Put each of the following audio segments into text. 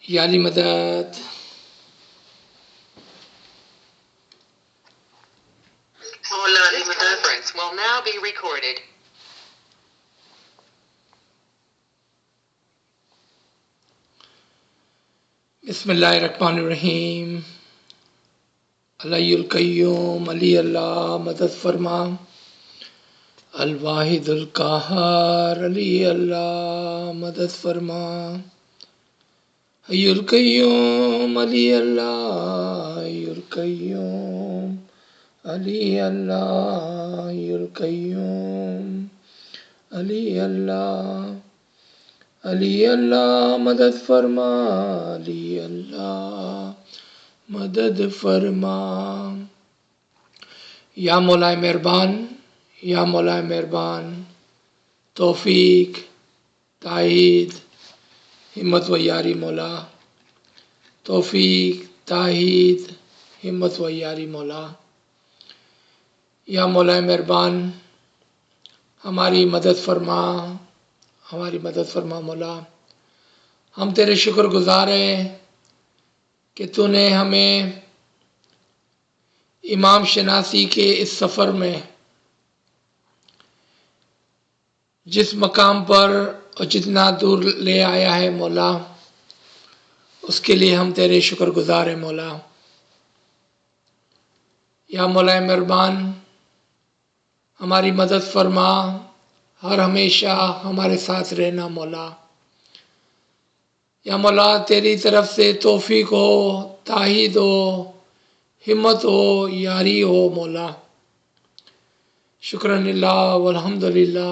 یا علی مدد. مولا علی مدد. This conference will now be recorded. بسم اللہ الرحمن الرحیم. الحی القیوم علی اللہ مدد فرما. الواحد القہار علی اللہ مدد فرما. حی القیوم علی اللہ حی القیوم علی اللہ حی القیوم علی اللہ علی اللہ مدد فرما. علی اللہ مدد فرما. یا مولا مہربان، یا مولا مہربان، توفیق، تائید، ہمت و یاری مولا. توفیق، تائید، ہمت و یاری مولا. یا مولا مہربان، ہماری مدد فرما، ہماری مدد فرما مولا. ہم تیرے شکر گزار ہیں کہ تو نے ہمیں امام شناسی کے اس سفر میں جس مقام پر اور جتنا دور لے آیا ہے مولا، اس کے لیے ہم تیرے شکر گزار ہیں مولا. یا مولا مہربان، ہماری مدد فرما، ہر ہمیشہ ہمارے ساتھ رہنا مولا. یا مولا تیری طرف سے توفیق ہو، تائید ہو، ہمت ہو، یاری ہو مولا. شکرا للہ والحمد للہ.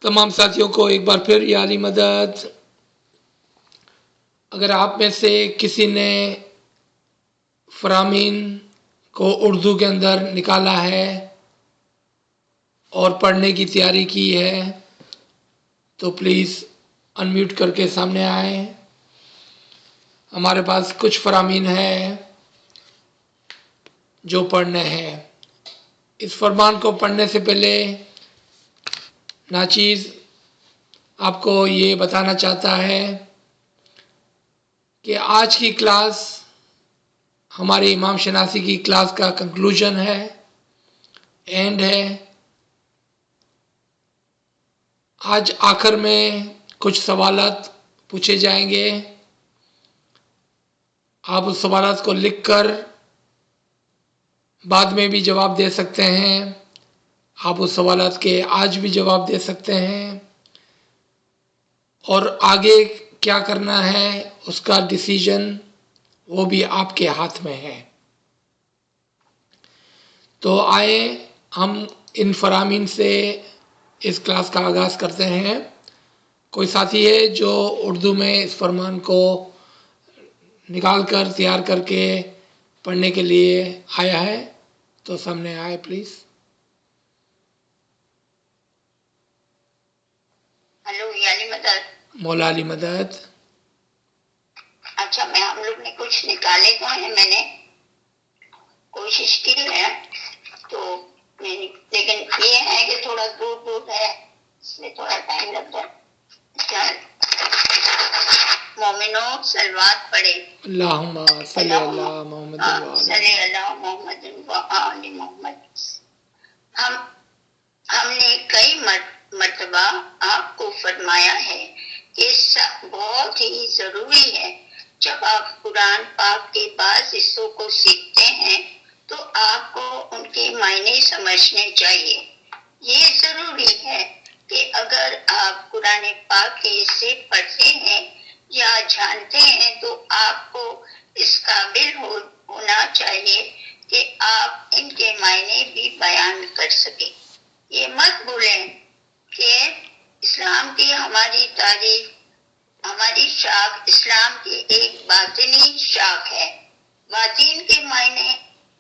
تمام ساتھیوں کو ایک بار پھر یا علی مدد. اگر آپ میں سے کسی نے فرامین کو اردو کے اندر نکالا ہے اور پڑھنے کی تیاری کی ہے تو پلیز انمیوٹ کر کے سامنے آئیں. ہمارے پاس کچھ فرامین ہیں جو پڑھنے ہیں. اس فرمان کو پڑھنے سے پہلے ناچیز آپ کو یہ بتانا چاہتا ہے کہ آج کی کلاس ہماری امام شناسی کی کلاس کا کنکلوژن ہے، اینڈ ہے. آج آخر میں کچھ سوالات پوچھے جائیں گے. آپ اس سوالات کو لکھ کر بعد میں بھی جواب دے سکتے ہیں. آپ اس سوالات کے آج بھی جواب دے سکتے ہیں. اور آگے کیا کرنا ہے اس کا ڈیسیژن وہ بھی آپ کے ہاتھ میں ہے. تو آئے ہم ان فرامین سے اس کلاس کا آغاز کرتے ہیں. کوئی ساتھی ہے جو اردو میں اس فرمان کو نکال کر تیار کر کے پڑھنے کے لیے آیا ہے تو سامنے آئے پلیز. ہلو یا علی مدد. مولا علی مدد. اچھا ہم لوگ نے کچھ نکالے تو ہیں، میں نے کوشش کی ہے تو لیکن یہ ہے کہ تھوڑا دور دور ہے اس لیے تھوڑا ٹائم لگتا ہے. مومنوں سلوات پڑھے. اللہم صلی اللہ محمد صلی اللہ محمد وآل محمد. ہم نے کئی مرتبہ آپ کو فرمایا ہے کہ بہت ہی ضروری ہے جب آپ قرآن پاک کے بعض حصوں کو سیکھتے ہیں تو آپ کو ان کے معنی سمجھنے چاہیے. یہ ضروری ہے کہ اگر آپ قرآن پاک کے حصے پڑھتے ہیں یا جانتے ہیں تو آپ کو اس قابل ہونا چاہیے کہ آپ ان کے معنی بھی بیان کر سکیں. یہ مت بھولیں کہ اسلام کی ہماری تاریخ، ہماری شاخ اسلام کی ایک باطنی شاخ ہے. باطن کے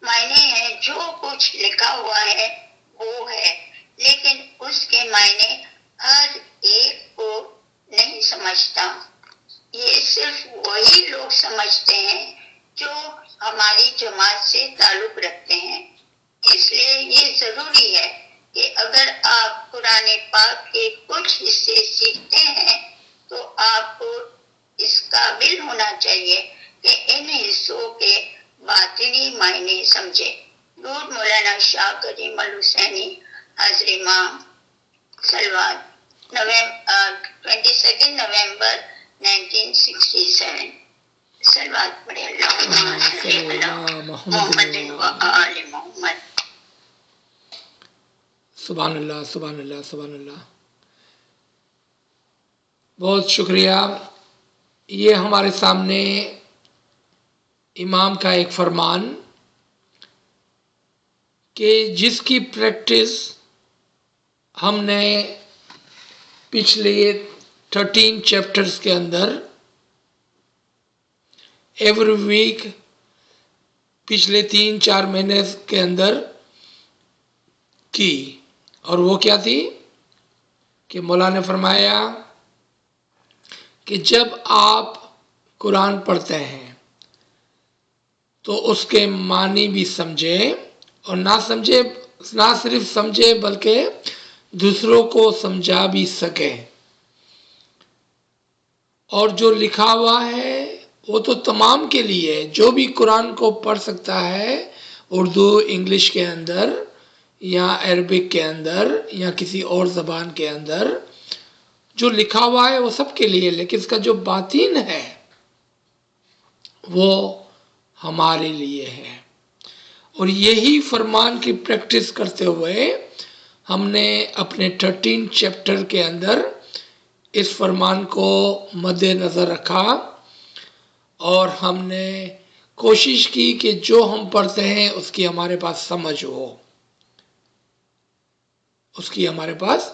معنی ہے جو کچھ لکھا ہوا ہے وہ ہے، لیکن اس کے معنی ہر ایک کو نہیں سمجھتا. یہ صرف وہی لوگ سمجھتے ہیں جو ہماری جماعت سے تعلق رکھتے ہیں. اس لیے یہ ضروری ہے کہ اگر آپ قرآن پاک کے کچھ حصے سیکھتے ہیں آپ کو اس قابل ہونا چاہیے کہ ان حصوں کے باطنی معنی سمجھے. دور مولانا شاہ کریم الحسینی حضر امام سلوات 22 نومبر 1967. سلوات پڑھے اللہم صلی اللہ محمد و آل محمد. سبحان اللہ سبحان اللہ سبحان اللہ. بہت شکریہ. یہ ہمارے سامنے امام کا ایک فرمان کہ جس کی پریکٹس ہم نے پچھلے 13 چیپٹرز کے اندر ایوری ویک پچھلے 3-4 مہینے کے اندر کی. اور وہ کیا تھی کہ مولانا نے فرمایا کہ جب آپ قرآن پڑھتے ہیں تو اس کے معنی بھی سمجھیں اور نہ صرف سمجھے بلکہ دوسروں کو سمجھا بھی سکیں. اور جو لکھا ہوا ہے وہ تو تمام کے لیے جو بھی قرآن کو پڑھ سکتا ہے اردو انگلش کے اندر یا عربک کے اندر یا کسی اور زبان کے اندر جو لکھا ہوا ہے وہ سب کے لیے، لیکن اس کا جو باطن ہے وہ ہمارے لیے ہے. اور یہی فرمان کی پریکٹس کرتے ہوئے ہم نے اپنے 13 چیپٹر کے اندر اس فرمان کو مد نظر رکھا اور ہم نے کوشش کی کہ جو ہم پڑھتے ہیں اس کی ہمارے پاس سمجھ ہو، اس کی ہمارے پاس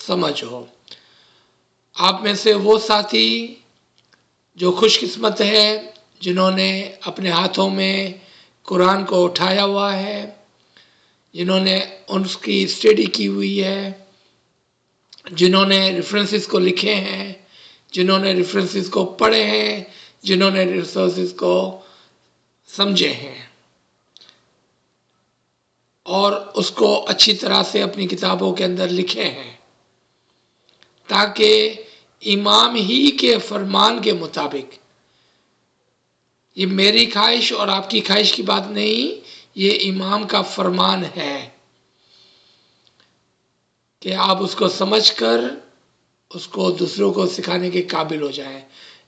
سمجھ ہو. آپ میں سے وہ ساتھی جو خوش قسمت ہے جنہوں نے اپنے ہاتھوں میں قرآن کو اٹھایا ہوا ہے، جنہوں نے اس کی اسٹڈی کی ہوئی ہے، جنہوں نے ریفرنسز کو لکھے ہیں، جنہوں نے ریفرنسز کو پڑھے ہیں، جنہوں نے ریسورسز کو سمجھے ہیں اور اس کو اچھی طرح سے اپنی کتابوں کے اندر لکھے ہیں، تاکہ امام ہی کے فرمان کے مطابق، یہ میری خواہش اور آپ کی خواہش کی بات نہیں، یہ امام کا فرمان ہے کہ آپ اس کو سمجھ کر اس کو دوسروں کو سکھانے کے قابل ہو جائیں.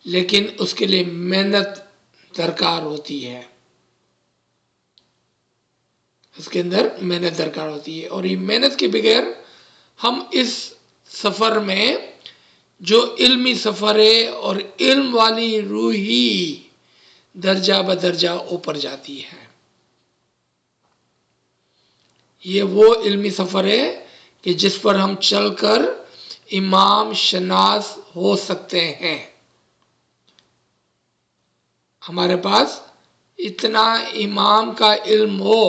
لیکن اس کے لیے محنت درکار ہوتی ہے، اس کے اندر محنت درکار ہوتی ہے. اور یہ محنت کے بغیر ہم اس سفر میں جو علمی سفر ہے اور علم والی روح ہی درجہ بدرجہ اوپر جاتی ہے. یہ وہ علمی سفر ہے کہ جس پر ہم چل کر امام شناس ہو سکتے ہیں. ہمارے پاس اتنا امام کا علم ہو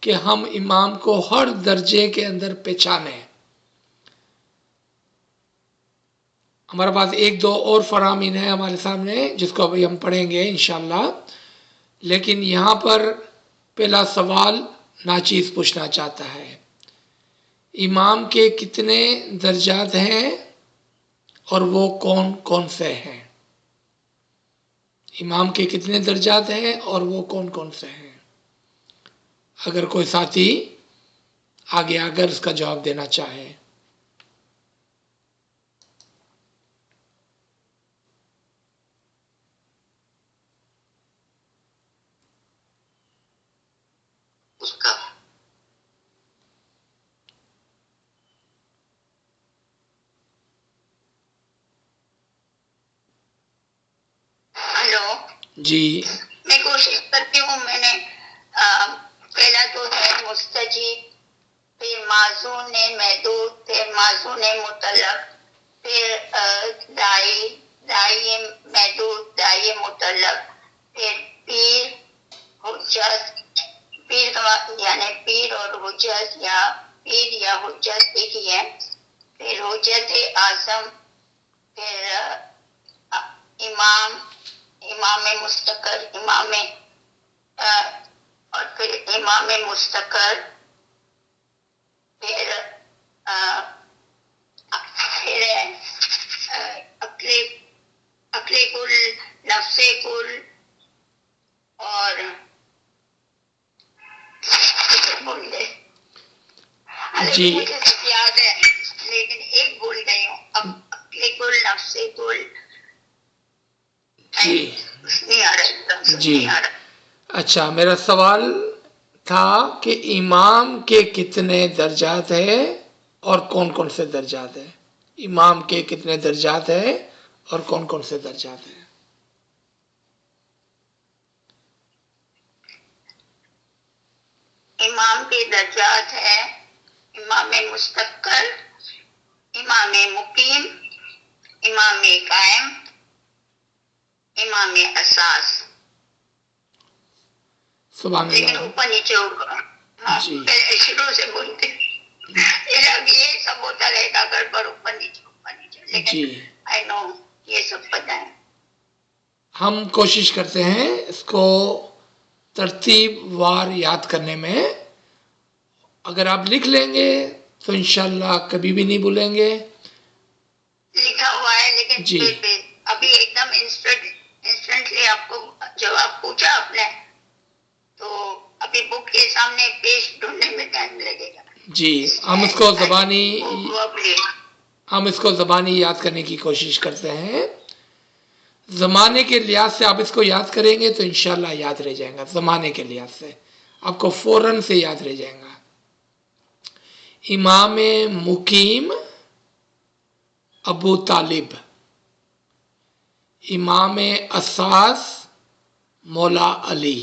کہ ہم امام کو ہر درجے کے اندر پہچانیں. ہمارے پاس 1-2 اور فرامین ہیں ہمارے سامنے جس کو ابھی ہم پڑھیں گے انشاءاللہ. لیکن یہاں پر پہلا سوال ناچیز پوچھنا چاہتا ہے، امام کے کتنے درجات ہیں اور وہ کون کون سے ہیں؟ امام کے کتنے درجات ہیں اور وہ کون کون سے ہیں؟ اگر کوئی ساتھی آگے آ کر اس کا جواب دینا چاہے. اس کا ہلو جی میں کوشش کرتی ہوں. میں نے پہلا تو ہے مستجیب، پھر معزون محدود، پھر معزون مطلق، پھر دائی محدود، دائی مطلق، پھر پیر حجت، پیر یعنی پیر اور حجت یا پیر یا حجت ایک ہی ہے، پھر حجت اعظم، پھر امام مستقر، اور پھر امام مستقر، پھر اقلیب جی مجھے سب یاد ہے لیکن ایک بھول گئی ہوں. اب کل نفس کل جی نہیں آ رہا جی نہیں آ رہا. اچھا، میرا سوال تھا کہ امام کے کتنے درجات ہیں اور کون کون سے درجات ہیں؟ امام کے کتنے درجات ہیں اور کون کون سے درجات ہیں؟ امام کے درجات ہے امام مستقل، امام مقیم، امام قائم، امام اساس. سبحان لیکن اللہ. اوپر نیچے ہوگا. ہاں جی پہلے شروع سے بولتے پھر اب یہ سب ہوتا رہے گا گڑبڑ، اوپر نیچے لیکن جی آئی نو یہ سب پتہ ہے. ہم کوشش کرتے ہیں اس کو ترتیب وار یاد کرنے میں. اگر آپ لکھ لیں گے تو انشاءاللہ کبھی بھی نہیں بھولیں گے. لکھا ہوا ہے لیکن جی پھر بھی ابھی ایک دم انسٹنٹلی آپ کو جواب پوچھا آپ نے تو ابھی بک کے سامنے پیج ڈھونڈنے میں ٹائم لگے گا. جی ہم اس کو زبانی یاد کرنے کی کوشش کرتے ہیں. زمانے کے لحاظ سے آپ اس کو یاد کریں گے تو انشاءاللہ یاد رہ جائے گا. زمانے کے لحاظ سے آپ کو فوراً سے یاد رہ جائے گا. امام مقیم ابو طالب، امام اساس مولا علی،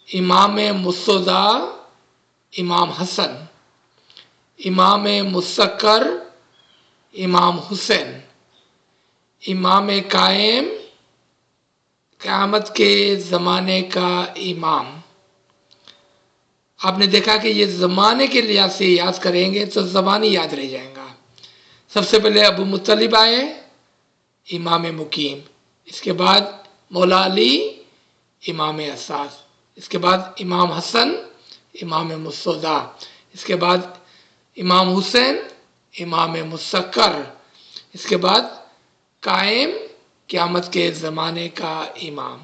امام مصطفیٰ امام حسن، امام مستقر امام حسین، امام قائم قیامت کے زمانے کا امام. آپ نے دیکھا کہ یہ زمانے کے لحاظ سے یاد کریں گے تو زبانی یاد رہ جائے گا. سب سے پہلے ابو مطلب آئے، امام مقیم، اس کے بعد مولا علی امام اساس، اس کے بعد امام حسن امام مصطفیٰ، اس کے بعد امام حسین امام مستقر، اس کے بعد قائم قیامت کے زمانے کا امام.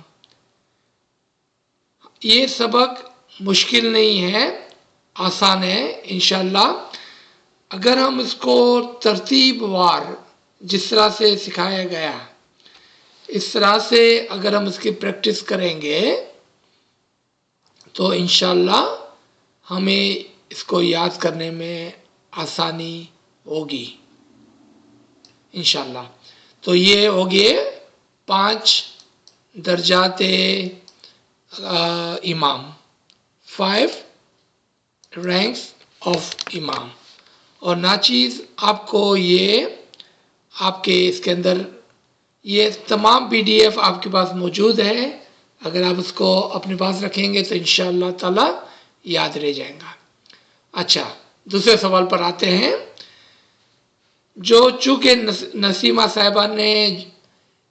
یہ سبق مشکل نہیں ہے، آسان ہے انشاءاللہ. اگر ہم اس کو ترتیب وار جس طرح سے سکھایا گیا اس طرح سے اگر ہم اس کی پریکٹس کریں گے تو انشاءاللہ ہمیں اس کو یاد کرنے میں آسانی ہوگی انشاءاللہ. تو یہ ہوگئے 5 درجات امام، 5 رینکس آف امام. اور ناچیز آپ کو یہ آپ کے اس کے اندر یہ تمام PDF آپ کے پاس موجود ہے. اگر آپ اس کو اپنے پاس رکھیں گے تو انشاءاللہ تعالی یاد رہ جائیں گا. اچھا، دوسرے سوال پر آتے ہیں. جو چونکہ نسیمہ صاحبہ نے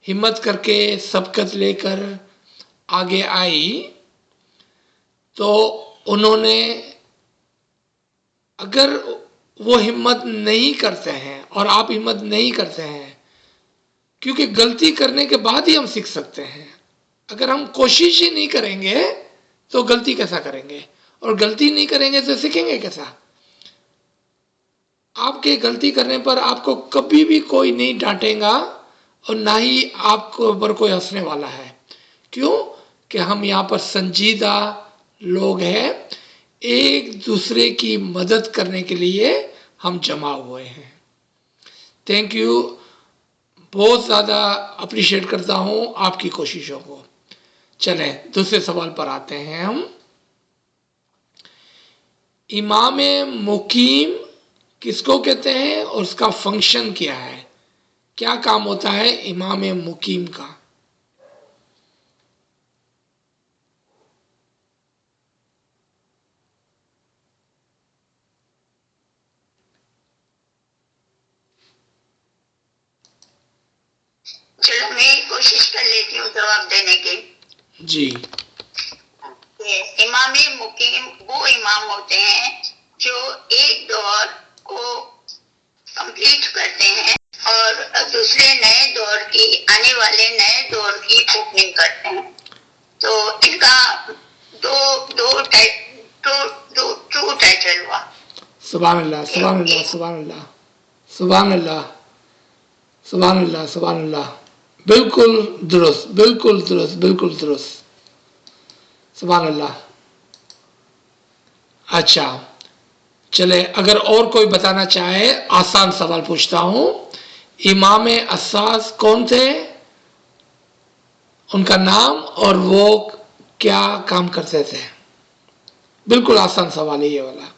ہمت کر کے سبقت لے کر آگے آئی تو انہوں نے اگر وہ ہمت نہیں کرتے ہیں اور آپ ہمت نہیں کرتے ہیں، کیونکہ غلطی کرنے کے بعد ہی ہم سیکھ سکتے ہیں. اگر ہم کوشش ہی نہیں کریں گے تو غلطی کیسا کریں گے، اور غلطی نہیں کریں گے تو سیکھیں گے کیسا؟ آپ کے غلطی کرنے پر آپ کو کبھی بھی کوئی نہیں ڈانٹے گا اور نہ ہی آپ کو اوپر کوئی ہنسنے والا ہے. کیوں کہ ہم یہاں پر سنجیدہ لوگ ہیں، ایک دوسرے کی مدد کرنے کے لیے ہم جمع ہوئے ہیں. تھینک یو، بہت زیادہ اپریشیٹ کرتا ہوں آپ کی کوششوں کو. چلیں دوسرے سوال پر آتے ہیں ہم. امام مقیم کس کو کہتے ہیں اور اس کا فنکشن کیا ہے؟ کیا کام ہوتا ہے امام مقیم کا؟ چلو میں کوشش کر لیتی ہوں جواب دینے کی. جی امام مقیم وہ امام ہوتے ہیں جو ایک دور کو کمپلیٹ کرتے ہیں اور دوسرے نئے دور کی آنے والے نئے دور کی اوپننگ کرتے ہیں. تو ان کا دو ٹائٹل ہوا. سبحان اللہ سبحان اللہ سبحان اللہ سبحان اللہ سبحان اللہ سبحان اللہ. بالکل درست بالکل درست بالکل درست. سبحان اللہ. اچھا چلے اگر اور کوئی بتانا چاہے آسان سوال پوچھتا ہوں. امام اساس کون تھے؟ ان کا نام اور وہ کیا کام کرتے تھے؟ بالکل آسان سوال ہے یہ والا.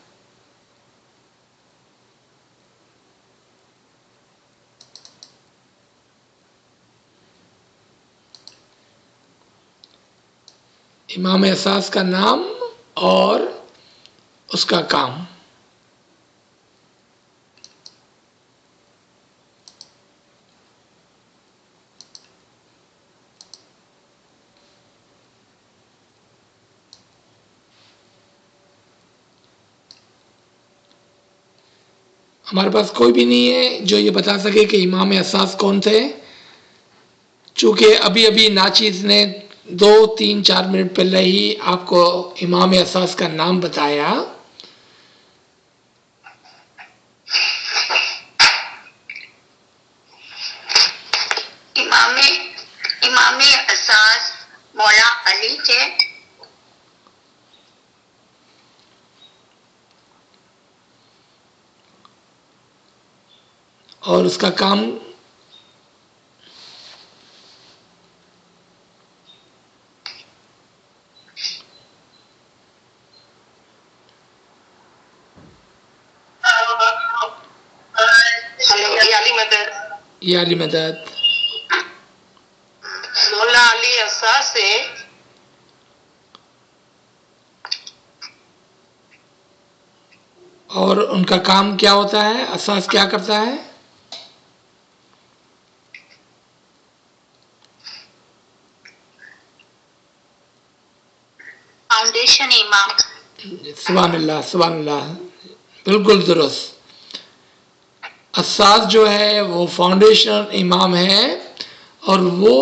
امام اساس کا نام اور اس کا کام. ہمارے پاس کوئی بھی نہیں ہے جو یہ بتا سکے کہ امام اساس کون تھے. چونکہ ابھی ابھی ناچیز نے 2-3-4 منٹ پہلے ہی آپ کو امام اساس کا نام بتایا. امام اساس مولا علی تھے. اور اس کا کام یہ علی مدد مولا علی اساس سے اور ان کا کام کیا ہوتا ہے؟ اساس کیا کرتا ہے؟ فاؤنڈیشن امام. سبحان اللہ سبحان اللہ بالکل درست. اساس جو ہے وہ فاؤنڈیشن امام ہے اور وہ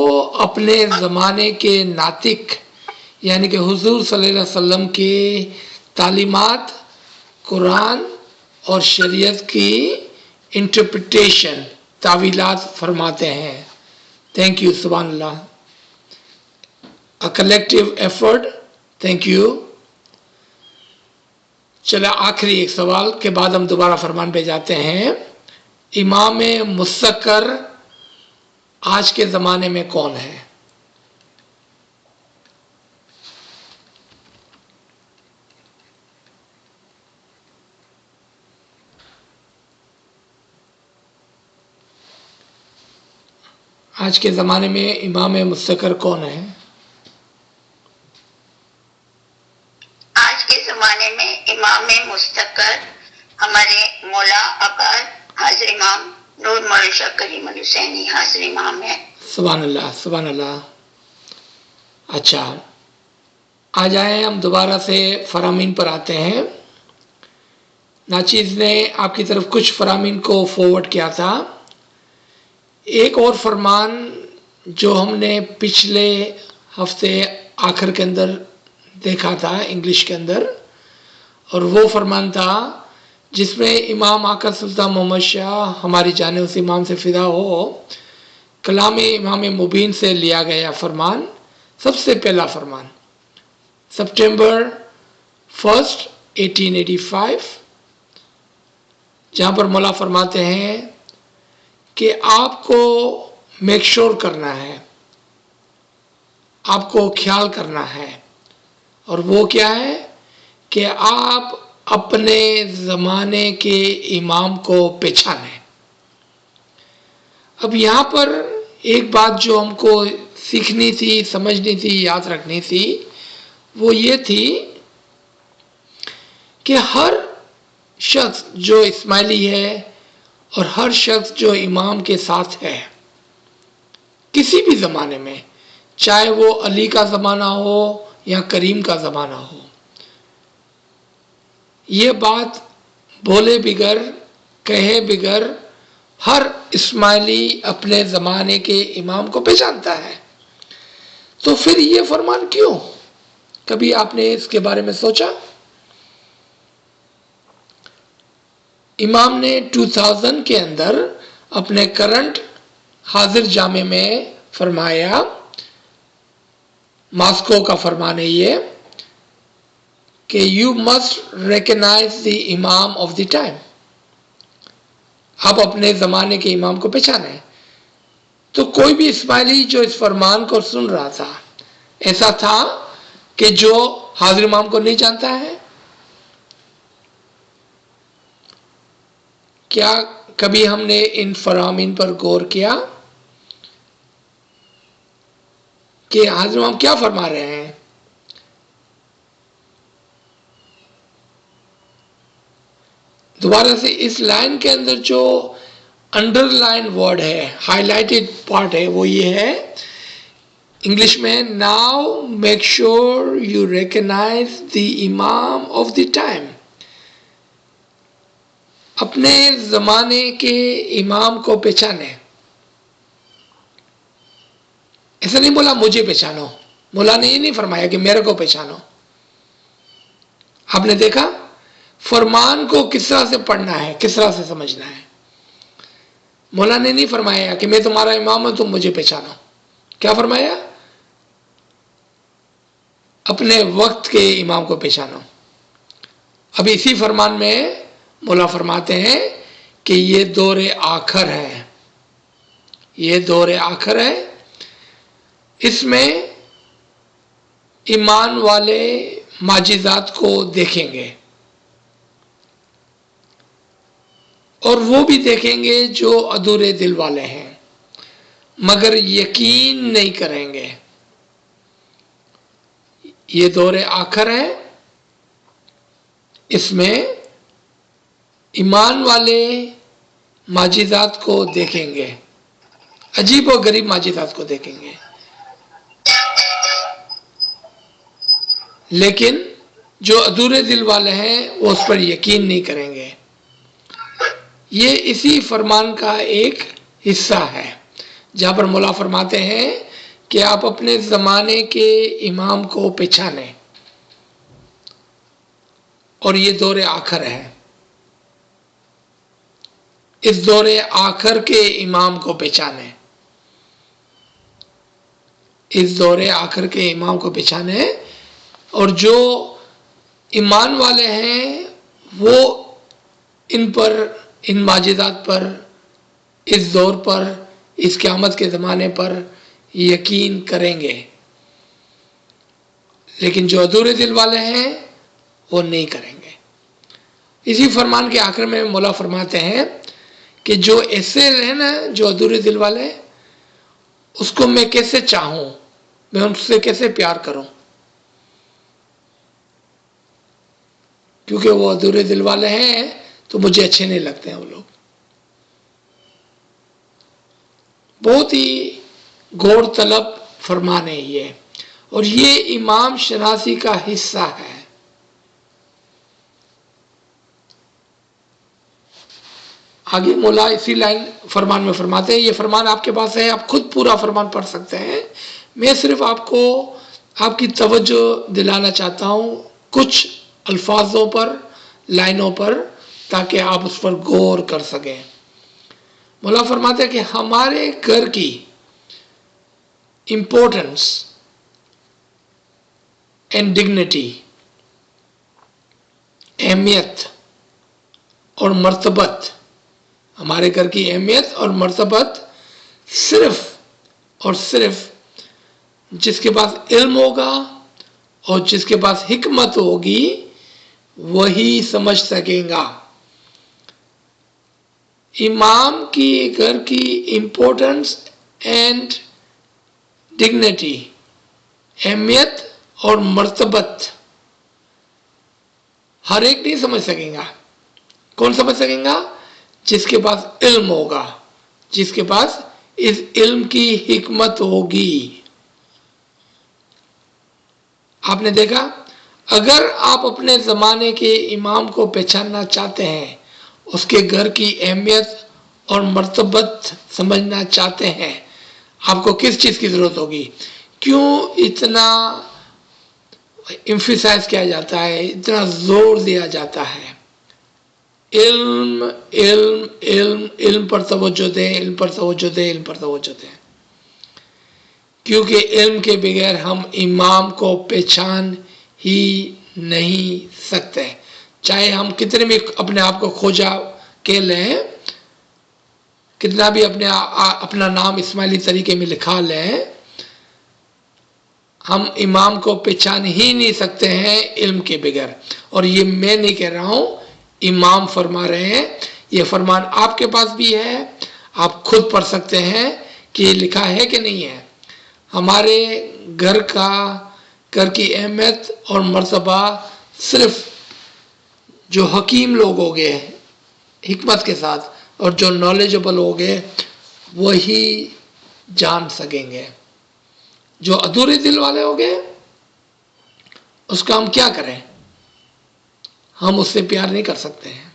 اپنے زمانے کے ناطق یعنی کہ حضور صلی اللہ علیہ وسلم کی تعلیمات قرآن اور شریعت کی انٹرپریٹیشن تعویلات فرماتے ہیں. Thank you. سبحان اللہ. A collective effort. Thank you. چلے آخری ایک سوال کے بعد ہم دوبارہ فرمان پہ جاتے ہیں. امام مستقر آج کے زمانے میں کون ہے؟ آج کے زمانے میں امام مستقر کون ہے؟ آج کے زمانے میں امام مستقر ہمارے مولا اکبر حاضر امام نور مولانا کریم الحسینی حاضر امام ہے. سبحان اللہ سبحان اللہ. اچھا آ جائیں ہم دوبارہ سے فرامین پر آتے ہیں. ناچیز نے آپ کی طرف کچھ فرامین کو فارورڈ کیا تھا. ایک اور فرمان جو ہم نے پچھلے ہفتے آخر کے اندر دیکھا تھا انگلش کے اندر اور وہ فرمان تھا جس میں امام آقا سلطان محمد شاہ ہماری جانیں اس امام سے فدا ہو کلام امام مبین سے لیا گیا فرمان. سب سے پہلا فرمان سپٹمبر 1 1885 جہاں پر مولا فرماتے ہیں کہ آپ کو میک شور کرنا ہے آپ کو خیال کرنا ہے اور وہ کیا ہے کہ آپ اپنے زمانے کے امام کو پہچانیں. اب یہاں پر ایک بات جو ہم کو سیکھنی تھی سمجھنی تھی یاد رکھنی تھی وہ یہ تھی کہ ہر شخص جو اسماعیلی ہے اور ہر شخص جو امام کے ساتھ ہے کسی بھی زمانے میں چاہے وہ علی کا زمانہ ہو یا کریم کا زمانہ ہو یہ بات بولے بغیر کہے بغیر ہر اسماعیلی اپنے زمانے کے امام کو پہچانتا ہے. تو پھر یہ فرمان کیوں؟ کبھی آپ نے اس کے بارے میں سوچا؟ امام نے 2000 کے اندر اپنے کرنٹ حاضر جامع میں فرمایا، ماسکو کا فرمان ہے یہ کہ یو مسٹ ریکگنائز دی امام آف دی ٹائم، آپ اپنے زمانے کے امام کو پہچانیں۔ تو کوئی بھی اسماعیلی جو اس فرمان کو سن رہا تھا، ایسا تھا کہ جو حاضر امام کو نہیں جانتا ہے؟ کیا کبھی ہم نے ان فرامین پر غور کیا کہ حاضر امام کیا فرما رہے ہیں؟ دوبارہ سے اس لائن کے اندر جو انڈر لائن ورڈ ہے، ہائی لائٹڈ پارٹ ہے، وہ یہ ہے انگلش میں، now make sure you recognise the امام آف دی ٹائم، اپنے زمانے کے امام کو پہچانے۔ ایسا نہیں بولا مجھے پہچانو، مولا نے یہ نہیں فرمایا کہ میرے کو پہچانو۔ آپ نے دیکھا فرمان کو کس طرح سے پڑھنا ہے، کس طرح سے سمجھنا ہے۔ مولا نے نہیں فرمایا کہ میں تمہارا امام ہوں تم مجھے پہچانو، کیا فرمایا؟ اپنے وقت کے امام کو پہچانو۔ اب اسی فرمان میں مولا فرماتے ہیں کہ یہ دور آخر ہے، یہ دور آخر ہے، اس میں ایمان والے معجزات کو دیکھیں گے، اور وہ بھی دیکھیں گے جو ادھورے دل والے ہیں مگر یقین نہیں کریں گے۔ یہ دور آخر ہے، اس میں ایمان والے معجزات کو دیکھیں گے، عجیب و غریب معجزات کو دیکھیں گے، لیکن جو ادھورے دل والے ہیں وہ اس پر یقین نہیں کریں گے۔ یہ اسی فرمان کا ایک حصہ ہے جہاں پر مولا فرماتے ہیں کہ آپ اپنے زمانے کے امام کو پہچانیں، اور یہ دور آخر ہے، اس دور آخر کے امام کو پہچانیں، اس دور آخر کے امام کو پہچانیں، اور جو ایمان والے ہیں وہ ان پر، ان معجزات پر، اس دور پر، اس قیامت کے زمانے پر یقین کریں گے، لیکن جو ادھورے دل والے ہیں وہ نہیں کریں گے۔ اسی فرمان کے آخر میں مولا فرماتے ہیں کہ جو ایسے ہیں نا، جو ادھورے دل والے، اس کو میں کیسے چاہوں، میں ان سے کیسے پیار کروں، کیونکہ وہ ادھورے دل والے ہیں تو مجھے اچھے نہیں لگتے ہیں وہ لوگ۔ بہت ہی غور طلب فرمان ہے یہ، اور یہ امام شناسی کا حصہ ہے۔ آگے مولا اسی لائن فرمان میں فرماتے ہیں، یہ فرمان آپ کے پاس ہے، آپ خود پورا فرمان پڑھ سکتے ہیں، میں صرف آپ کو آپ کی توجہ دلانا چاہتا ہوں کچھ الفاظوں پر، لائنوں پر، تاکہ آپ اس پر غور کر سکیں۔ مولا فرماتے ہیں کہ ہمارے گھر کی امپورٹنس اینڈ ڈگنیٹی، اہمیت اور مرتبت، ہمارے گھر کی اہمیت اور مرتبت صرف اور صرف جس کے پاس علم ہوگا اور جس کے پاس حکمت ہوگی وہی سمجھ سکیں گا۔ امام کی گھر کی امپورٹنس اینڈ ڈگنیٹی، اہمیت اور مرتبت ہر ایک نہیں سمجھ سکیں گا۔ کون سمجھ سکیں گا؟ جس کے پاس علم ہوگا، جس کے پاس اس علم کی حکمت ہوگی۔ آپ نے دیکھا، اگر آپ اپنے زمانے کے امام کو پہچاننا چاہتے ہیں، اس کے گھر کی اہمیت اور مرتبت سمجھنا چاہتے ہیں، آپ کو کس چیز کی ضرورت ہوگی؟ کیوں اتنا ایمفیسائز کیا جاتا ہے، اتنا زور دیا جاتا ہے علم علم علم علم پر توجہ دیں، علم پر توجہ دیں، علم پر توجہ دیں، کیونکہ علم کے بغیر ہم امام کو پہچان ہی نہیں سکتے، چاہے ہم کتنے بھی اپنے آپ کو کھوجا کے لیں، کتنا بھی اپنا نام اسماعیلی طریقے میں لکھا لیں، ہم امام کو پہچان ہی نہیں سکتے ہیں علم کے بغیر۔ اور یہ میں نہیں کہہ رہا ہوں، امام فرما رہے ہیں، یہ فرمان آپ کے پاس بھی ہے، آپ خود پڑھ سکتے ہیں کہ یہ لکھا ہے کہ نہیں ہے۔ ہمارے گھر کی اہمیت اور مرتبہ صرف جو حکیم لوگ ہو گئے حکمت کے ساتھ اور جو نالجبل ہو گئے وہی جان سکیں گے، جو ادھورے دل والے ہو گئے اس کا ہم کیا کریں، ہم اس سے پیار نہیں کر سکتے ہیں۔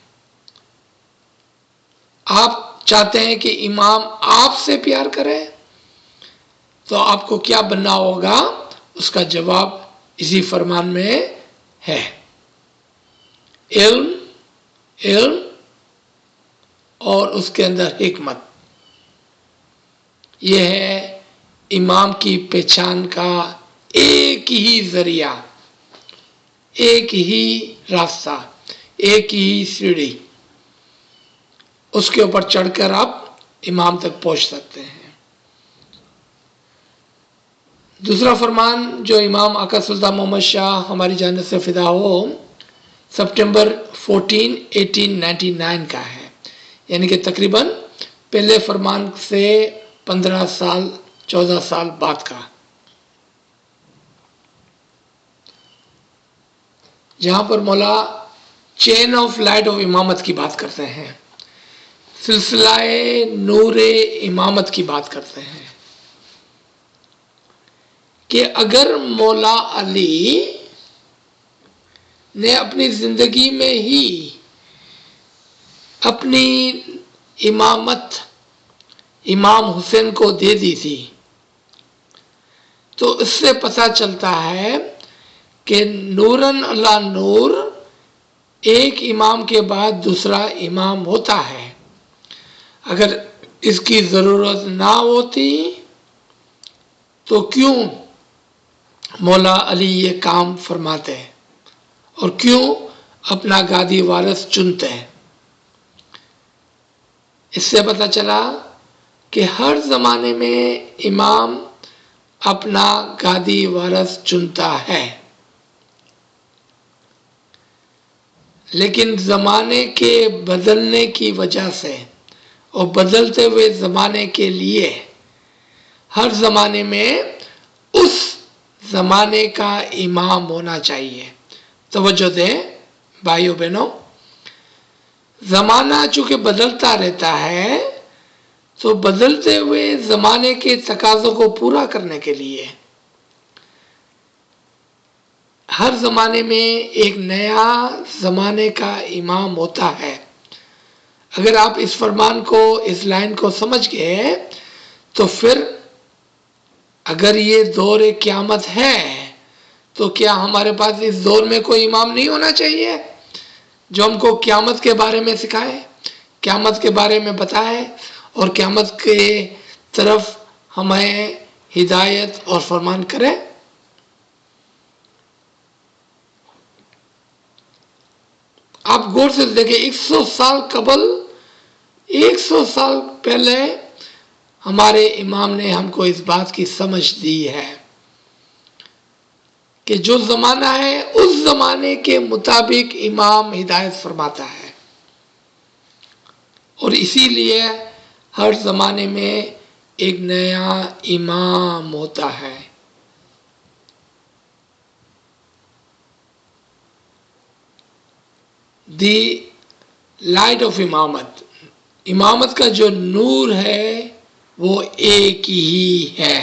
آپ چاہتے ہیں کہ امام آپ سے پیار کرے تو آپ کو کیا بننا ہوگا، اس کا جواب اسی فرمان میں ہے، علم علم اور اس کے اندر حکمت، یہ ہے امام کی پہچان کا ایک ہی ذریعہ، ایک ہی راستہ، ایک ہی سیڑھی، اس کے اوپر چڑھ کر آپ امام تک پہنچ سکتے ہیں۔ دوسرا فرمان جو امام آقا سلطان محمد شاہ ہماری جانب سے فدا ہو سپٹمبر 14 1899 کا ہے، یعنی کہ تقریباً پہلے فرمان سے 14 سال بعد کا، جہاں پر مولا چین آف لائٹ آف امامت کی بات کرتے ہیں، سلسلہ نور امامت کی بات کرتے ہیں کہ اگر مولا علی نے اپنی زندگی میں ہی اپنی امامت امام حسین کو دے دی تھی تو اس سے پتہ چلتا ہے کہ نورن اللہ نور ایک امام کے بعد دوسرا امام ہوتا ہے، اگر اس کی ضرورت نہ ہوتی تو کیوں مولا علی یہ کام فرماتے ہیں اور کیوں اپنا گادی وارث چنتے ہیں؟ اس سے پتہ چلا کہ ہر زمانے میں امام اپنا گادی وارث چنتا ہے، لیکن زمانے کے بدلنے کی وجہ سے اور بدلتے ہوئے زمانے کے لیے ہر زمانے میں اس زمانے کا امام ہونا چاہیے۔ توجہ دیں بھائیو بہنوں، زمانہ چونکہ بدلتا رہتا ہے تو بدلتے ہوئے زمانے کے تقاضوں کو پورا کرنے کے لیے ہر زمانے میں ایک نیا زمانے کا امام ہوتا ہے۔ اگر آپ اس فرمان کو، اس لائن کو سمجھ گئے تو پھر اگر یہ دور قیامت ہے تو کیا ہمارے پاس اس دور میں کوئی امام نہیں ہونا چاہیے جو ہم کو قیامت کے بارے میں سکھائے، قیامت کے بارے میں بتائے اور قیامت کے طرف ہمیں ہدایت اور فرمان کرے؟ آپ غور سے دیکھیں، 100 سال قبل، 100 سال پہلے ہمارے امام نے ہم کو اس بات کی سمجھ دی ہے کہ جو زمانہ ہے اس زمانے کے مطابق امام ہدایت فرماتا ہے، اور اسی لیے ہر زمانے میں ایک نیا امام ہوتا ہے۔ دی لائٹ آف امامت، امامت کا جو نور ہے وہ ایک ہی ہے،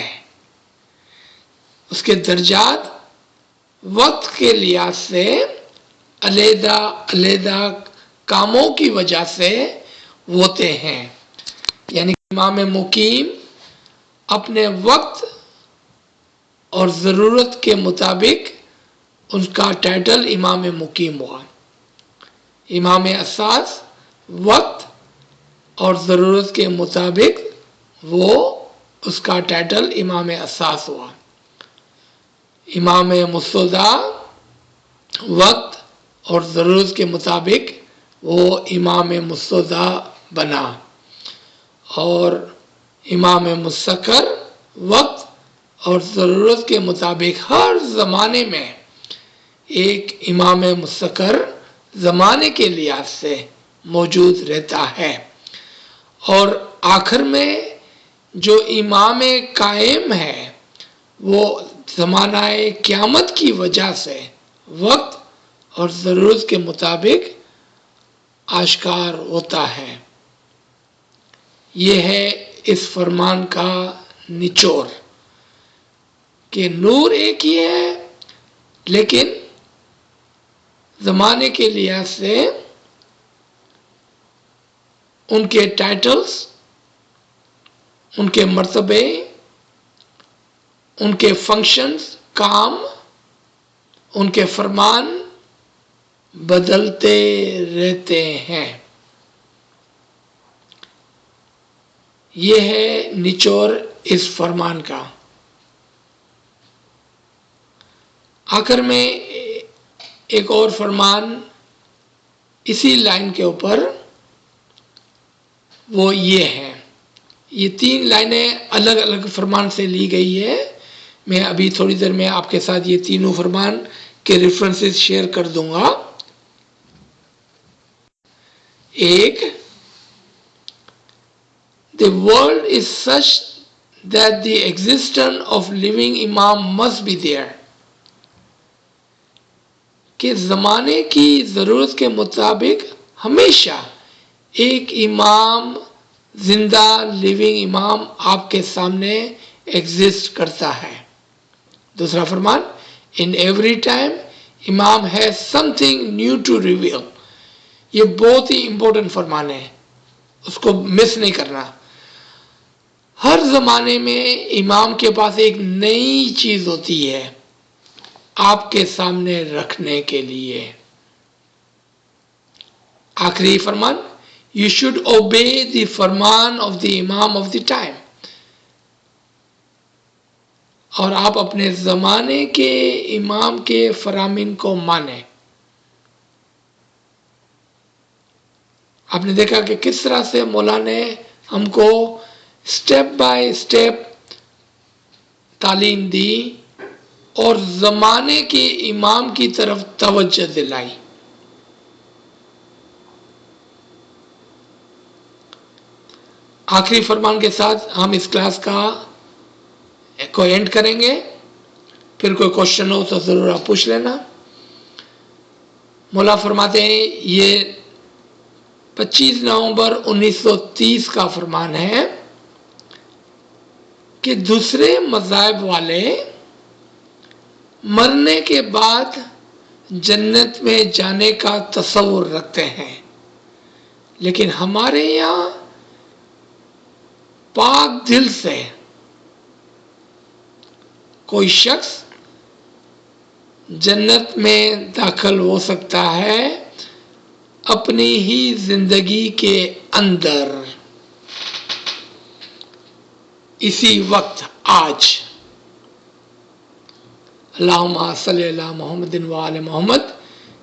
اس کے درجات وقت کے لحاظ سے علیحدہ علیحدہ کاموں کی وجہ سے ہوتے ہیں، یعنی امام مقیم اپنے وقت اور ضرورت کے مطابق ان کا ٹائٹل امام مقیم ہوا، امام اساس وقت اور ضرورت کے مطابق وہ اس کا ٹائٹل امام اساس ہوا. امام مستودع وقت اور ضرورت کے مطابق وہ امام مستودع بنا، اور امام مسکر وقت اور ضرورت کے مطابق ہر زمانے میں ایک امام مسکر زمانے کے لحاظ سے موجود رہتا ہے. اور آخر میں جو امام قائم ہے وہ زمانہ قیامت کی وجہ سے وقت اور ضرورت کے مطابق آشکار ہوتا ہے. یہ ہے اس فرمان کا نچوڑ کہ نور ایک ہی ہے، لیکن زمانے کے لحاظ سے ان کے ٹائٹلز، ان کے مرتبے، ان کے فنکشنز، کام، ان کے فرمان بدلتے رہتے ہیں. یہ ہے نچوڑ اس فرمان کا. آخر میں ایک اور فرمان اسی لائن کے اوپر، وہ یہ ہے. یہ 3 لائنیں الگ الگ فرمان سے لی گئی ہے. میں ابھی تھوڑی دیر میں آپ کے ساتھ یہ تینوں فرمان کے ریفرنسز شیئر کر دوں گا. ایک، the world is such that the existence of living imam must be there. کہ زمانے کی ضرورت کے مطابق ہمیشہ ایک امام، زندہ لیونگ امام آپ کے سامنے ایگزسٹ کرتا ہے. دوسرا فرمان، in every time امام has something new to reveal. یہ بہت ہی امپورٹنٹ فرمان ہے، اس کو مس نہیں کرنا. ہر زمانے میں امام کے پاس ایک نئی چیز ہوتی ہے آپ کے سامنے رکھنے کے لیے. آخری فرمان، you should obey the فرمان of the imam of the time. اور آپ اپنے زمانے کے امام کے فرامین کو مانیں. آپ نے دیکھا کہ کس طرح سے مولانا نے ہم کو سٹیپ بائی سٹیپ تعلیم دی اور زمانے کے امام کی طرف توجہ دلائی. آخری فرمان کے ساتھ ہم اس کلاس کو اینڈ کریں گے. پھر کوئی کوشچن ہو تو ضرور آپ پوچھ لینا. مولا فرماتے ہیں یہ 25 نومبر 1930 کا فرمان ہے کہ دوسرے مذاہب والے مرنے کے بعد جنت میں جانے کا تصور رکھتے ہیں، لیکن ہمارے یہاں پاک دل سے کوئی شخص جنت میں داخل ہو سکتا ہے اپنی ہی زندگی کے اندر، اسی وقت، آج. اللہم صلی علی محمد وآل محمد.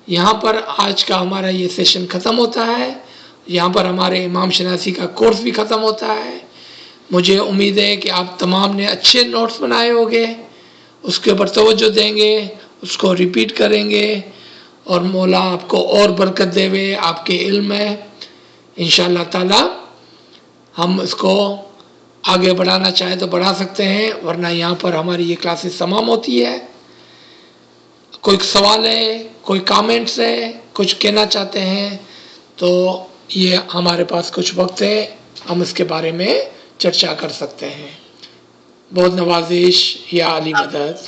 یہاں پر آج کا ہمارا یہ سیشن ختم ہوتا ہے. یہاں پر ہمارے امام شناسی کا کورس بھی ختم ہوتا ہے. مجھے امید ہے کہ آپ تمام نے اچھے نوٹس بنائے ہوگے، اس کے اوپر توجہ دیں گے، اس کو ریپیٹ کریں گے، اور مولا آپ کو اور برکت دے وے آپ کے علم میں. انشاءاللہ تعالی ہم اس کو آگے بڑھانا چاہیں تو بڑھا سکتے ہیں، ورنہ یہاں پر ہماری یہ کلاسز تمام ہوتی ہے. کوئی سوال ہے، کوئی کامنٹس ہے، کچھ کہنا چاہتے ہیں تو یہ ہمارے پاس کچھ وقت ہے، ہم اس کے بارے میں چرچا کر سکتے ہیں. بہت نوازش. یا علی مدد.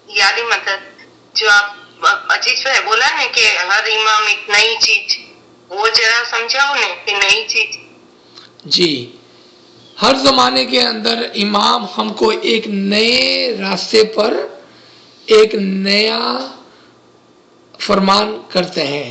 یعنی مدد جو آپ عزیز بھائی بولا ہے کہ ہر امام ایک نئی چیز، وہ ذرا سمجھاؤ نا کہ نئی چیز. جی، ہر زمانے کے اندر امام ہم کو ایک نئے راستے پر ایک نیا فرمان کرتے ہیں.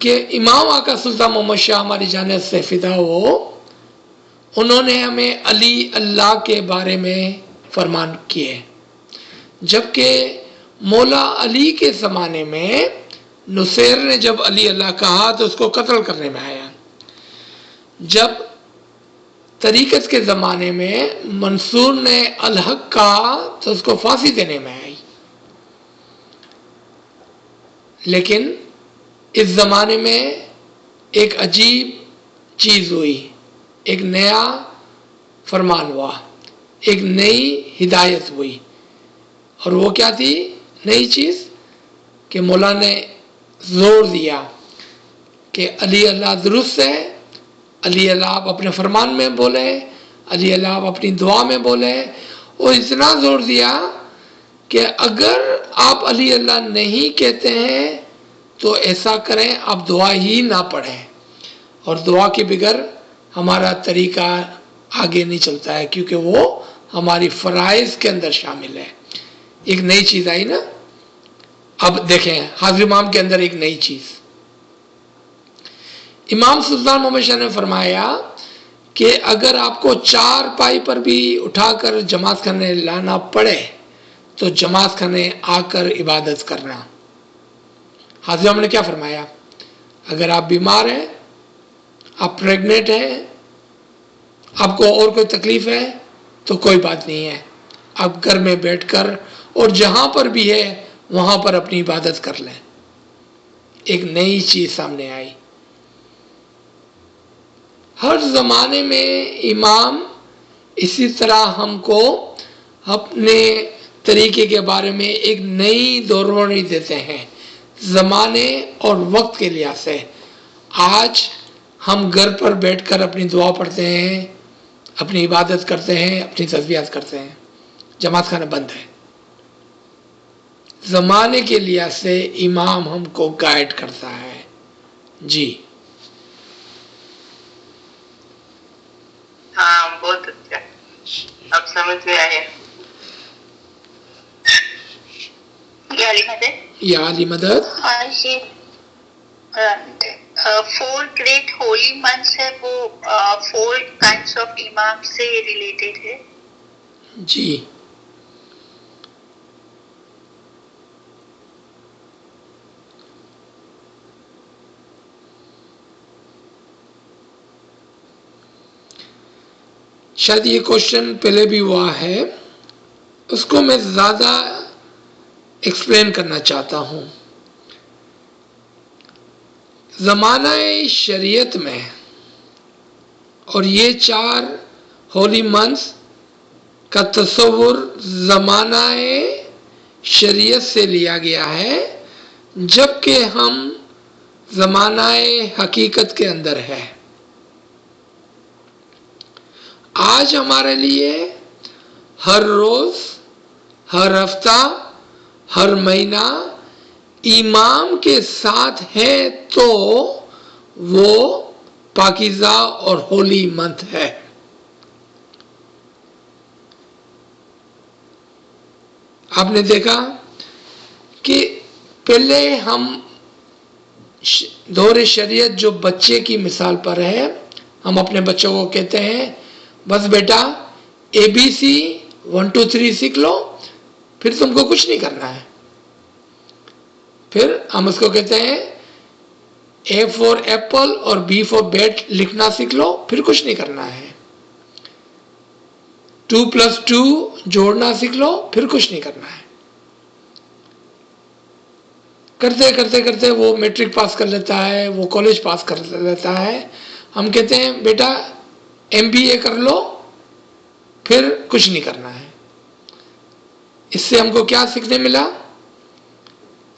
کہ امام آقا سلطان محمد شاہ ہماری جانب سے فدا ہو، انہوں نے ہمیں علی اللہ کے بارے میں فرمان کیے، جبکہ مولا علی کے زمانے میں نصیر نے جب علی اللہ کہا تو اس کو قتل کرنے میں آیا، جب طریقت کے زمانے میں منصور نے الحق کہا تو اس کو پھانسی دینے میں آئی۔ لیکن اس زمانے میں ایک عجیب چیز ہوئی، ایک نیا فرمان ہوا، ایک نئی ہدایت ہوئی، اور وہ کیا تھی نئی چیز؟ کہ مولا نے زور دیا کہ علی اللہ درست ہے، علی اللہ آپ اپنے فرمان میں بولے، علی اللہ آپ اپنی دعا میں بولے، اور اتنا زور دیا کہ اگر آپ علی اللہ نہیں کہتے ہیں تو ایسا کریں آپ دعا ہی نہ پڑھیں، اور دعا کے بغیر ہمارا طریقہ آگے نہیں چلتا ہے، کیونکہ وہ ہماری فرائض کے اندر شامل ہے۔ ایک نئی چیز آئی نا۔ اب دیکھیں حاضر امام کے اندر ایک نئی چیز، امام سلطان محمد شاہ نے فرمایا کہ اگر آپ کو چار پائی پر بھی اٹھا کر جماعت خانے لانا پڑے تو جماعت خانے آ کر عبادت کرنا۔ حاضر امام نے کیا فرمایا؟ اگر آپ بیمار ہیں، آپ پریگننٹ ہیں، آپ کو اور کوئی تکلیف ہے تو کوئی بات نہیں ہے، آپ گھر میں بیٹھ کر اور جہاں پر بھی ہے وہاں پر اپنی عبادت کر لیں۔ ایک نئی چیز سامنے آئی۔ ہر زمانے میں امام اسی طرح ہم کو اپنے طریقے کے بارے میں ایک نئی دورانی دیتے ہیں زمانے اور وقت کے لحاظ سے۔ آج ہم گھر پر بیٹھ کر اپنی دعا پڑھتے ہیں، اپنی عبادت کرتے ہیں، اپنی تسبیحات کرتے ہیں، جماعت خانہ بند ہے۔ زمانے کے لحاظ سے امام ہم کو گائیڈ کرتا ہے۔ جی ہاں بہت اچھا، اب سمجھ میں آیا۔ یہ علی مدد یا علی مدد۔ یہ 4 great holy months ہے، وہ 4 kinds of امام سے ریلیٹڈ ہے۔ جی شاید یہ کوشچن پہلے بھی ہوا ہے، اس کو میں زیادہ ایکسپلین کرنا چاہتا ہوں۔ زمانہ شریعت میں اور یہ 4 ہولی منتھس کا تصور زمانہ شریعت سے لیا گیا ہے، جبکہ ہم زمانہ حقیقت کے اندر ہے۔ آج ہمارے لیے ہر روز، ہر ہفتہ، ہر مہینہ امام کے ساتھ ہے تو وہ پاکیزہ اور ہولی منتھ ہے۔ آپ نے دیکھا کہ پہلے ہم دور شریعت جو بچے کی مثال پر ہے، ہم اپنے بچوں کو کہتے ہیں بس بیٹا ABC 1 2 3 سیکھ لو، پھر تم کو کچھ نہیں کرنا ہے۔ پھر ہم اس کو کہتے ہیں A for ایپل اور B for بیٹ لکھنا سیکھ لو، پھر کچھ نہیں کرنا ہے۔ 2+2 جوڑنا سیکھ لو، پھر کچھ نہیں کرنا ہے۔ کرتے کرتے کرتے وہ میٹرک پاس کر لیتا ہے، وہ کالج پاس کر لیتا ہے، ہم کہتے ہیں بیٹا MBA کر لو، پھر کچھ نہیں کرنا ہے۔ اس سے ہم کو کیا سیکھنے ملا؟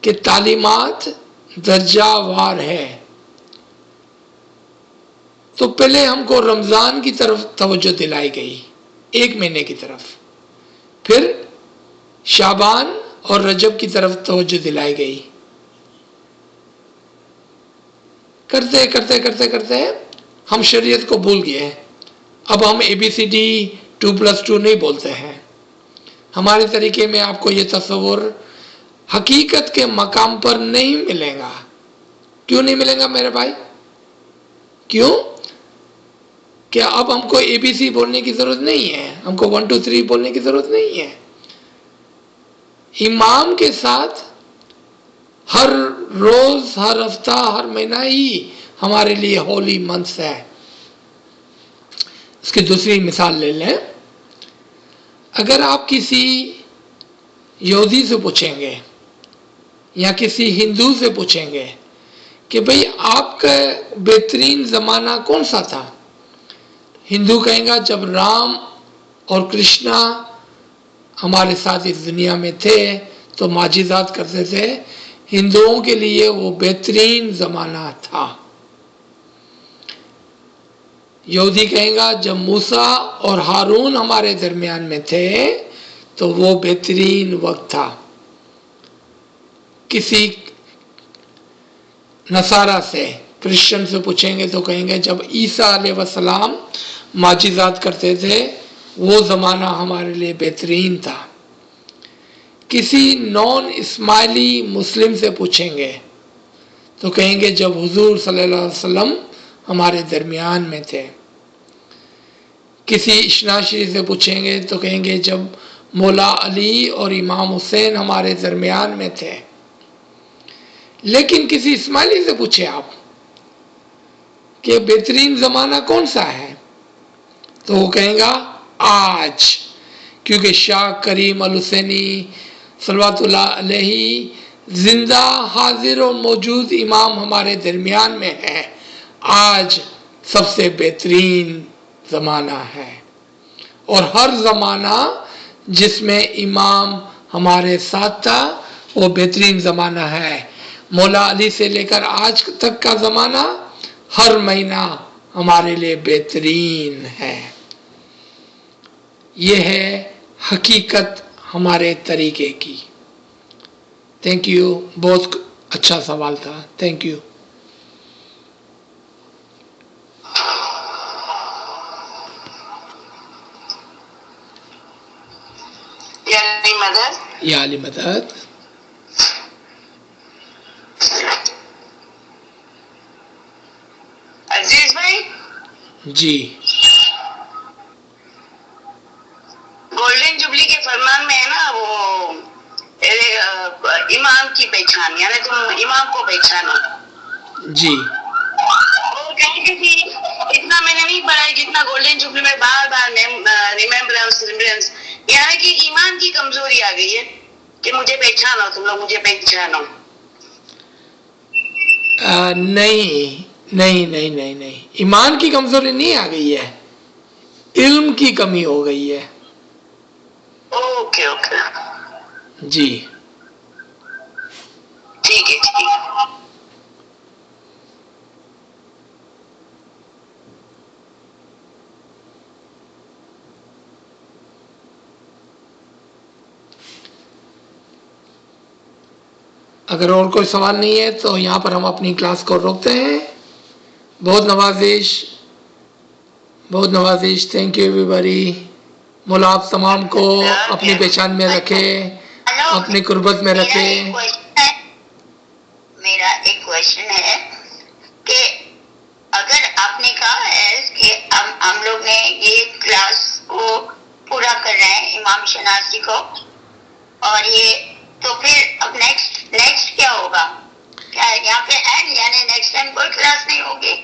کہ تعلیمات درجہ وار ہے۔ تو پہلے ہم کو رمضان کی طرف توجہ دلائی گئی، 1 مہینے کی طرف، پھر شعبان اور رجب کی طرف توجہ دلائی گئی۔ کرتے کرتے کرتے کرتے ہم شریعت کو بھول گئے، اب ہم ABCD 2+2 نہیں بولتے ہیں۔ ہمارے طریقے میں آپ کو یہ تصور حقیقت کے مقام پر نہیں ملے گا. کیوں نہیں ملے گا میرے بھائی؟ کیوں کہ اب ہم کو اے بی سی بولنے کی ضرورت نہیں ہے، ہم کو 1 2 3 بولنے کی ضرورت نہیں ہے. امام کے ساتھ ہر روز، ہر ہفتہ، ہر مہینہ ہی ہمارے لیے ہولی منتھس ہے. اس کی دوسری مثال لے لیں. اگر آپ کسی یہودی سے پوچھیں گے یا کسی ہندو سے پوچھیں گے کہ بھئی آپ کا بہترین زمانہ کون سا تھا، ہندو کہیں گا جب رام اور کرشنا ہمارے ساتھ اس دنیا میں تھے تو معجزات کرتے تھے. ہندوؤں کے لیے وہ بہترین زمانہ تھا. یہودی کہیں گا جب موسیٰ اور ہارون ہمارے درمیان میں تھے تو وہ بہترین وقت تھا. کسی نصارہ سے، کرسچن سے پوچھیں گے تو کہیں گے جب عیسیٰ علیہ السلام معجزات کرتے تھے وہ زمانہ ہمارے لیے بہترین تھا. کسی نان اسماعیلی مسلم سے پوچھیں گے تو کہیں گے جب حضور صلی اللہ علیہ وسلم ہمارے درمیان میں تھے. کسی اشناشی سے پوچھیں گے تو کہیں گے جب مولا علی اور امام حسین ہمارے درمیان میں تھے. لیکن کسی اسماعیلی سے پوچھیں آپ کہ بہترین زمانہ کون سا ہے تو وہ کہیں گا آج، کیونکہ شاہ کریم الحسینی صلوات اللہ علیہ زندہ حاضر اور موجود امام ہمارے درمیان میں ہے. آج سب سے بہترین زمانہ ہے، اور ہر زمانہ جس میں امام ہمارے ساتھ تھا وہ بہترین زمانہ ہے. مولا علی سے لے کر آج تک کا زمانہ ہر مہینہ ہمارے لیے بہترین ہے. یہ ہے حقیقت ہمارے طریقے کی. تھینک یو، بہت اچھا سوال تھا. Thank you. یا علی مدد. عزیز بھائی جی، گولڈن جوبلی کے فرمان میں ہے نا وہ امام کی پہچان، یعنی تم امام کو پہچانو. جی، وہ کہیں کہ تھی اتنا میں نے نہیں پڑھا ہے جتنا گولڈن جوبلی میں بار بار ریممبرنس، یعنی کہ ایمان کی کمزوری آ گئی ہے کہ مجھے پہچانو، تم لوگ مجھے پہچانو. نہیں نہیں نہیں نہیں نہیں، ایمان کی کمزوری نہیں آ گئی ہے، علم کی کمی ہو گئی ہے. اوکے اوکے، جی، ٹھیک ہے ٹھیک ہے. اگر اور کوئی سوال نہیں ہے تو یہاں پر ہم اپنی کلاس کو روکتے ہیں. بہت نوازش، بہت نوازش. تھینک یو ایوری بڑی. مولا آپ تمام کو اپنی پہچان میں رکھے، اپنی قربت میں رکھے. میرا ایک کوشچن ہے کہ اگر آپ نے کہا ہے کہ ہم لوگ نے یہ کلاس کو پورا کر رہے ہیں امام شناسی کو، اور یہ تو پھر اب نیکسٹ کیا ہوگا؟ کیا یہاں پہ اینڈ، یعنی نیکسٹ ٹائم کوئی کلاس نہیں ہوگی؟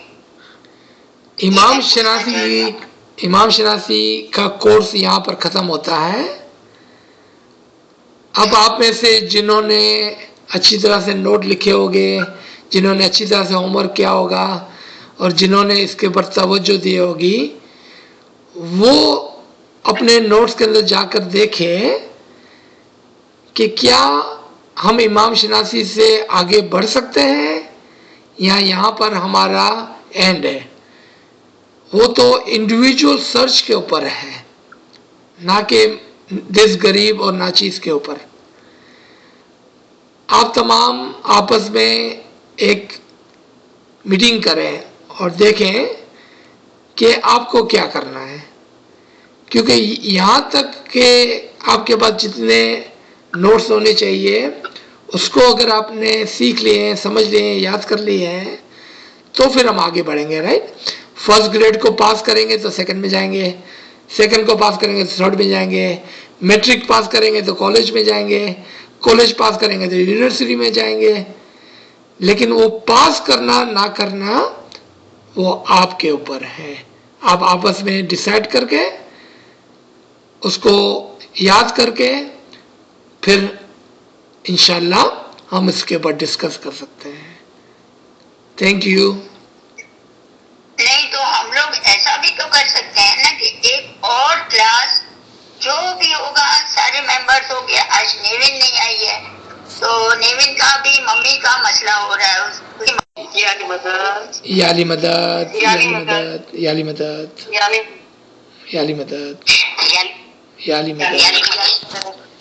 امام شناسی کا کورس یہاں پر ختم ہوتا ہے. اب آپ میں سے جنہوں نے اچھی طرح سے نوٹ لکھے ہوگے، جنہوں نے اچھی طرح سے ہوم ورک کیا ہوگا، اور جنہوں نے اس کے پر توجہ دی ہوگی، وہ اپنے نوٹس کے اندر جا کر دیکھیں کہ کیا ہم امام شناسی سے آگے بڑھ سکتے ہیں یا یہاں پر ہمارا اینڈ ہے. وہ تو انڈیویجول سرچ کے اوپر ہے، نہ کہ دس غریب اور ناچیز کے اوپر. آپ تمام آپس میں ایک میٹنگ کریں اور دیکھیں کہ آپ کو کیا کرنا ہے، کیونکہ یہاں تک کہ آپ کے پاس جتنے نوٹس ہونے چاہیے اس کو اگر آپ نے سیکھ لیے ہیں، سمجھ لیے ہیں، یاد کر لیے ہیں، تو پھر ہم آگے بڑھیں گے. رائٹ. فرسٹ گریڈ کو پاس کریں گے تو سیکنڈ میں جائیں گے، سیکنڈ کو پاس کریں گے تو تھرڈ میں جائیں گے، میٹرک پاس کریں گے تو کالج میں جائیں گے، کالج پاس کریں گے تو یونیورسٹی میں جائیں گے. لیکن وہ پاس کرنا نہ کرنا وہ آپ کے اوپر ہے. آپ آپس میں ڈیسائیڈ کر کے اس کو یاد کر کے پھر انشاءاللہ ہم اس کے اوپر ڈسکس کر سکتے ہیں. Thank you. نہیں تو ہم لوگ ایسا بھی تو کر سکتے ہیں نا کہ ایک اور کلاس جو بھی ہوگا سارے ممبرس ہو گیا. آج نیوین نہیں آئی ہے تو نیوین کا بھی ممی کا مسئلہ ہو رہا ہے. یا علی مدد، یا علی مدد، یا علی مدد، یا علی مدد، یا علی مدد، یا علی مدد.